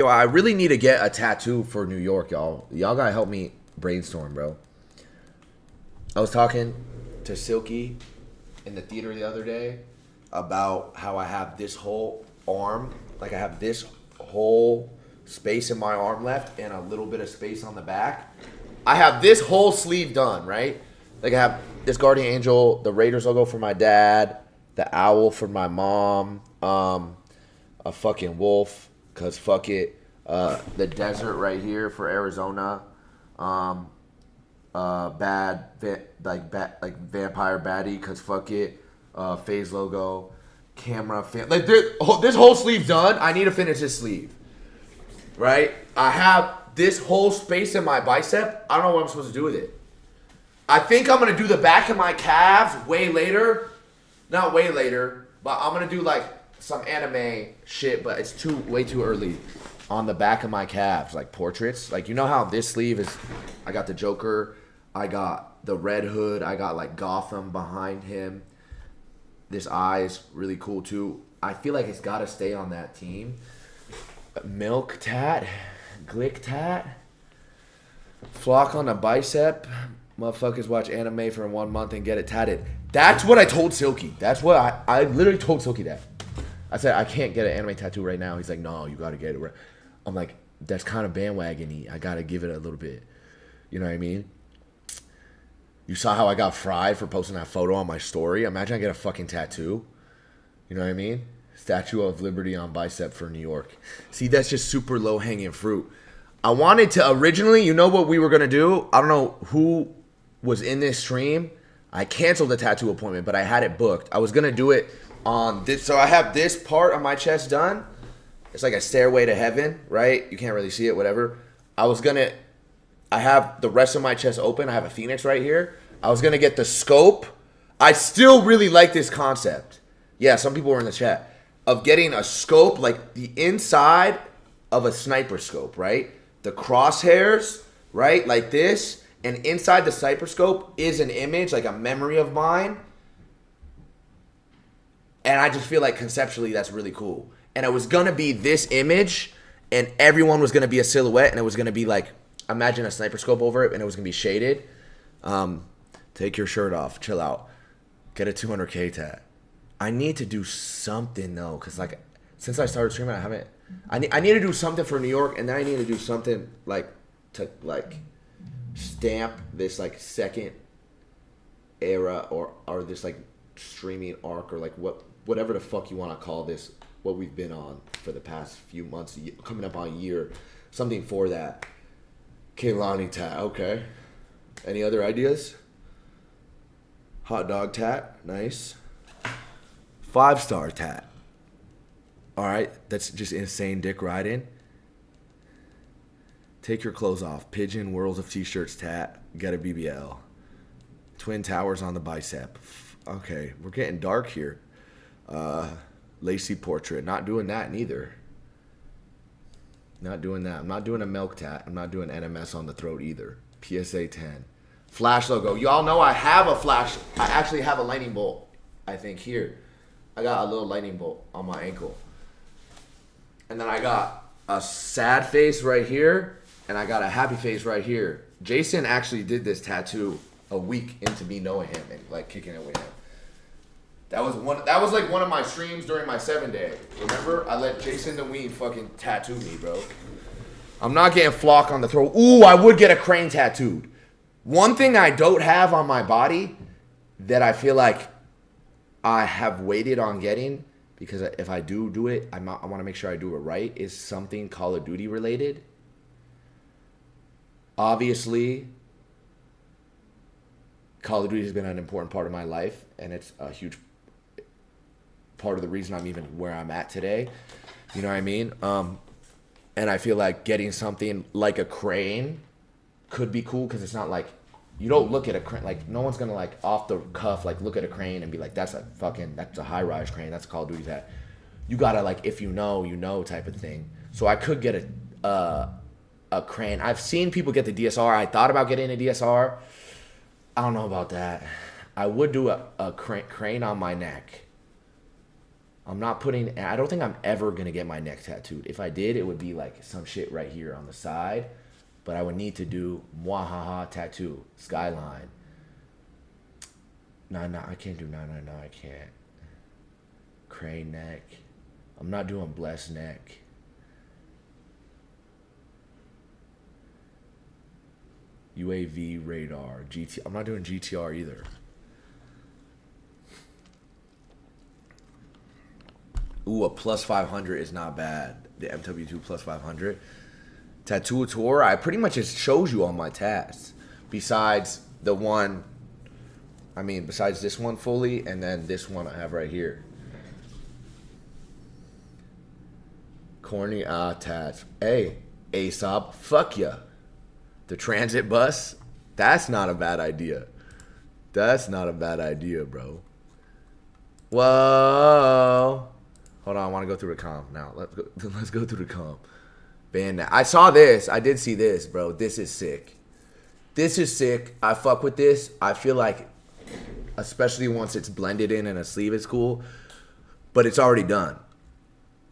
Yo, I really need to get a tattoo for New York, y'all. Y'all gotta help me brainstorm, bro. I was talking to Silky in the theater the other day about how I have this whole arm, like I have this whole space in my arm left and a little bit of space on the back. I have this whole sleeve done, right? Like I have this guardian angel, the Raiders logo for my dad, the owl for my mom, a fucking wolf, cause fuck it. The desert right here for Arizona. Vampire baddie, cause fuck it. FaZe logo, camera, like this whole sleeve done. I need to finish this sleeve, right? I have this whole space in my bicep. I don't know what I'm supposed to do with it. I think I'm gonna do the back of my calves way later. Not way later, but I'm gonna do like some anime shit, but it's way too early. On the back of my calves, like portraits. Like, you know how this sleeve is, I got the Joker, I got the Red Hood, I got like Gotham behind him. This eye is really cool too. I feel like it's gotta stay on that team. Milk tat, glick tat, flock on a bicep. Motherfuckers watch anime for 1 month and get it tatted. That's what I told Silky. That's what I literally told Silky that. I said, I can't get an anime tattoo right now. He's like, no, you gotta get it right. I'm like, that's kind of bandwagon-y. I gotta give it a little bit. You know what I mean? You saw how I got fried for posting that photo on my story. Imagine I get a fucking tattoo. You know what I mean? Statue of Liberty on bicep for New York. See, that's just super low-hanging fruit. I wanted to originally, you know what we were gonna do? I don't know who was in this stream. I canceled the tattoo appointment, but I had it booked. I was gonna do it on this. So I have this part of my chest done. It's like a stairway to heaven, right? You can't really see it, whatever. I have the rest of my chest open. I have a phoenix right here. I was gonna get the scope. I still really like this concept. Yeah, some people were in the chat of getting a scope, like the inside of a sniper scope, right? The crosshairs, right? Like this. And inside the sniper scope is an image, like a memory of mine. And I just feel like conceptually that's really cool. And it was going to be this image, and everyone was going to be a silhouette, and it was going to be like, imagine a sniper scope over it, and it was going to be shaded. Take your shirt off. Chill out. Get a 200K tat. I need to do something, though, because, like, since I started streaming, I need to do something for New York, and then I need to do something, like, to, like, stamp this, like, second era or this, like, streaming arc or, like, whatever the fuck you want to call this, what we've been on for the past few months, coming up on a year, something for that. Kehlani tat, okay. Any other ideas? Hot dog tat, nice. 5-star tat. All right, that's just insane dick riding. Take your clothes off. Pigeon Worlds of T-shirts tat. Get a BBL. Twin Towers on the bicep. Okay, we're getting dark here. Lacey portrait. Not doing that neither. Not doing that. I'm not doing a milk tat. I'm not doing NMS on the throat either. PSA 10. Flash logo. Y'all know I have a flash. I actually have a lightning bolt, I think, here. I got a little lightning bolt on my ankle. And then I got a sad face right here. And I got a happy face right here. Jason actually did this tattoo a week into me knowing him and like kicking it with him. That was like one of my streams during my 7-day. Remember? I let Jason the Ween fucking tattoo me, bro. I'm not getting flock on the throat. Ooh, I would get a crane tattooed. One thing I don't have on my body that I feel like I have waited on getting, because if I do it, I want to make sure I do it right, is something Call of Duty related. Obviously, Call of Duty has been an important part of my life, and it's a huge part of the reason I'm even where I'm at today. You know what I mean? And I feel like getting something like a crane could be cool, because it's not like, you don't look at a crane, like no one's gonna like off the cuff like look at a crane and be like, that's a high-rise crane, that's a Call of Duty that. You gotta like, if you know type of thing. So I could get a crane. I've seen people get the DSR. I thought about getting a DSR. I don't know about that. I would do a crane on my neck. I'm not putting. I don't think I'm ever gonna get my neck tattooed. If I did, it would be like some shit right here on the side. But I would need to do Mwahaha tattoo skyline. Nah, I can't do. No, I can't. Crane neck. I'm not doing blessed neck. UAV radar. GT. I'm not doing GTR either. Ooh, a plus 500 is not bad. The MW2 plus 500. Tattoo tour, I pretty much just shows you all my tats. Besides the one, besides this one fully, and then this one I have right here. Corny tats. Hey, Aesop, fuck ya. The transit bus, that's not a bad idea. That's not a bad idea, bro. Whoa. Hold on, I want to go through the comp now. Let's go through the comp. Bandana. I saw this. I did see this, bro. This is sick. This is sick. I fuck with this. I feel like, especially once it's blended in and a sleeve is cool, but it's already done.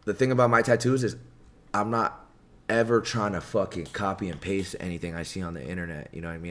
The thing about my tattoos is I'm not ever trying to fucking copy and paste anything I see on the internet. You know what I mean?